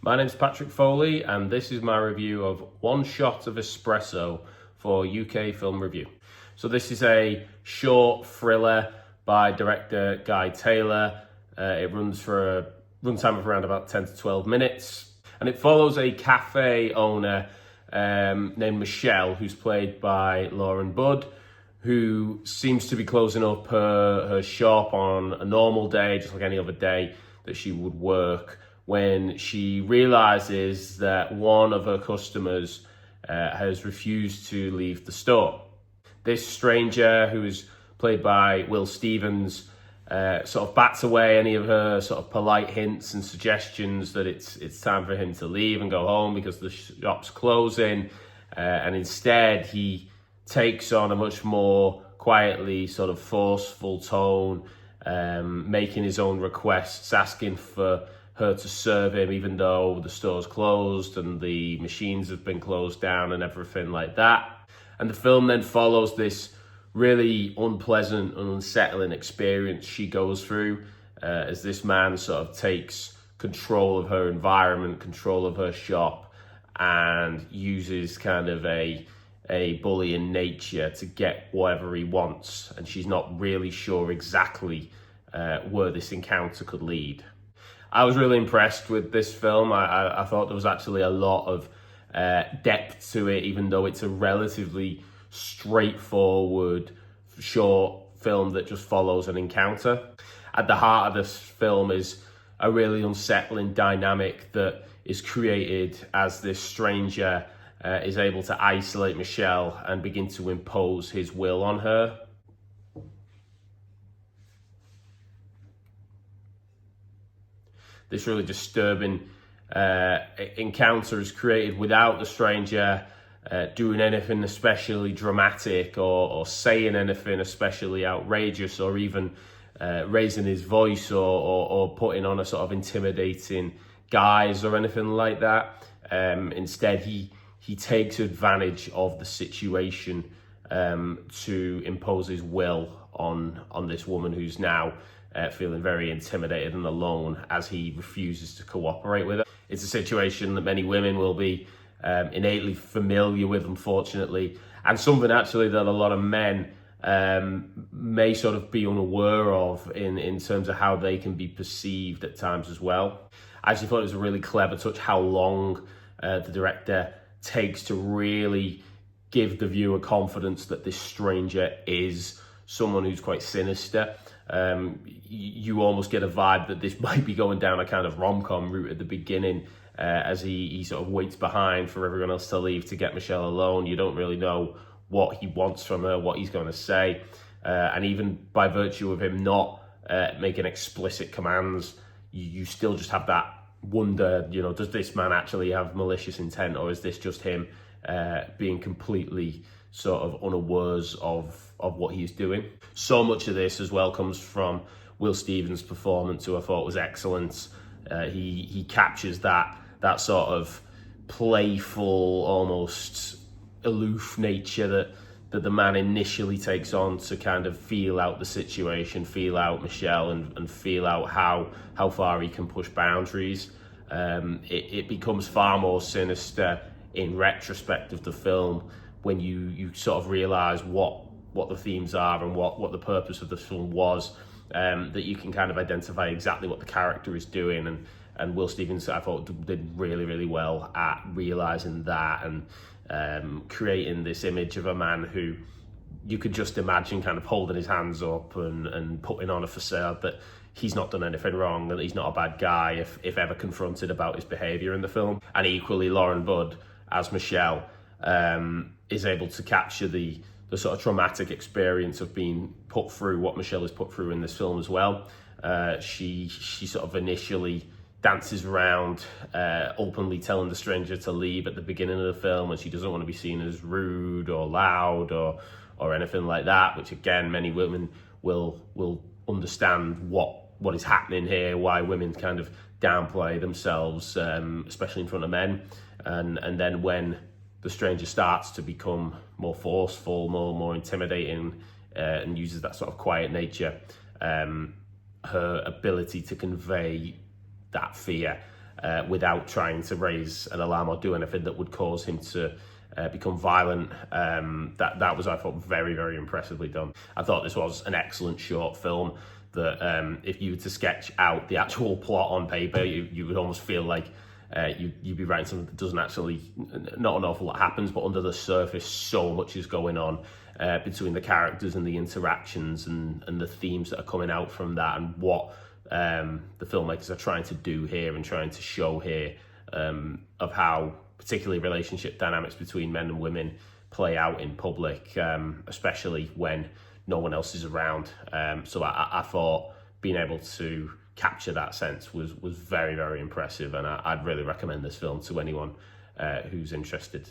My name's Patrick Foley, and this is my review of One Shot of Espresso for UK Film Review. So this is a short thriller by director Guy Taylor. It runs for a runtime of around about 10 to 12 minutes, and it follows a cafe owner named Michelle, who's played by Lauren Budd, who seems to be closing up her shop on a normal day, just like any other day that she would work, when she realizes that one of her customers has refused to leave the store. This stranger, who is played by Will Stevens, sort of bats away any of her sort of polite hints and suggestions that it's time for him to leave and go home because the shop's closing, and instead he takes on a much more quietly sort of forceful tone, making his own requests, asking for her to serve him even though the store's closed and the machines have been closed down and everything like that. And the film then follows this really unpleasant and unsettling experience she goes through as this man sort of takes control of her environment, control of her shop, and uses kind of a bullying nature to get whatever he wants. And she's not really sure exactly where this encounter could lead. I was really impressed with this film. I thought there was actually a lot of depth to it, even though it's a relatively straightforward short film that just follows an encounter. At the heart of this film is a really unsettling dynamic that is created as this stranger is able to isolate Michelle and begin to impose his will on her. This really disturbing encounter is created without the stranger doing anything especially dramatic or saying anything especially outrageous, or even raising his voice or putting on a sort of intimidating guise or anything like that. Instead, he takes advantage of the situation to impose his will on this woman who's now feeling very intimidated and alone as he refuses to cooperate with her. It's a situation that many women will be innately familiar with, unfortunately, and something actually that a lot of men may sort of be unaware of in terms of how they can be perceived at times as well. I actually thought it was a really clever touch how long the director takes to really give the viewer confidence that this stranger is someone who's quite sinister. You almost get a vibe that this might be going down a kind of rom-com route at the beginning, as he sort of waits behind for everyone else to leave to get Michelle alone. You don't really know what he wants from her, what he's going to say, and even by virtue of him not making explicit commands, you still just have that wonder, does this man actually have malicious intent, or is this just him being completely sort of unawares of what he's doing? So much of this as well comes from Will Stevens' performance, who I thought was excellent. He captures that sort of playful, almost aloof nature that the man initially takes on to kind of feel out the situation, feel out Michelle, and feel out how far he can push boundaries. It becomes far more sinister in retrospect of the film when you sort of realize what the themes are and what the purpose of the film was, that you can kind of identify exactly what the character is doing, and Will Stevens, I thought, did really, really well at realizing that and creating this image of a man who you could just imagine kind of holding his hands up and putting on a facade that he's not done anything wrong, that he's not a bad guy if ever confronted about his behavior in the film. And equally, Lauren Budd as Michelle is able to capture the sort of traumatic experience of being put through what Michelle is put through in this film as well. She sort of initially dances around, openly telling the stranger to leave at the beginning of the film, and she doesn't want to be seen as rude or loud or anything like that, which again, many women will understand what is happening here, why women kind of downplay themselves, especially in front of men. And then when the stranger starts to become more forceful, more intimidating, and uses that sort of quiet nature, her ability to convey that fear without trying to raise an alarm or do anything that would cause him to become violent. That was, I thought, very, very impressively done. I thought this was an excellent short film that if you were to sketch out the actual plot on paper, you would almost feel like you'd be writing something that doesn't actually, not an awful lot happens, but under the surface so much is going on between the characters and the interactions and the themes that are coming out from that, and what the filmmakers are trying to do here and trying to show here of how particularly relationship dynamics between men and women play out in public, especially when no one else is around. So I thought being able to capture that sense was very, very impressive, and I'd really recommend this film to anyone who's interested.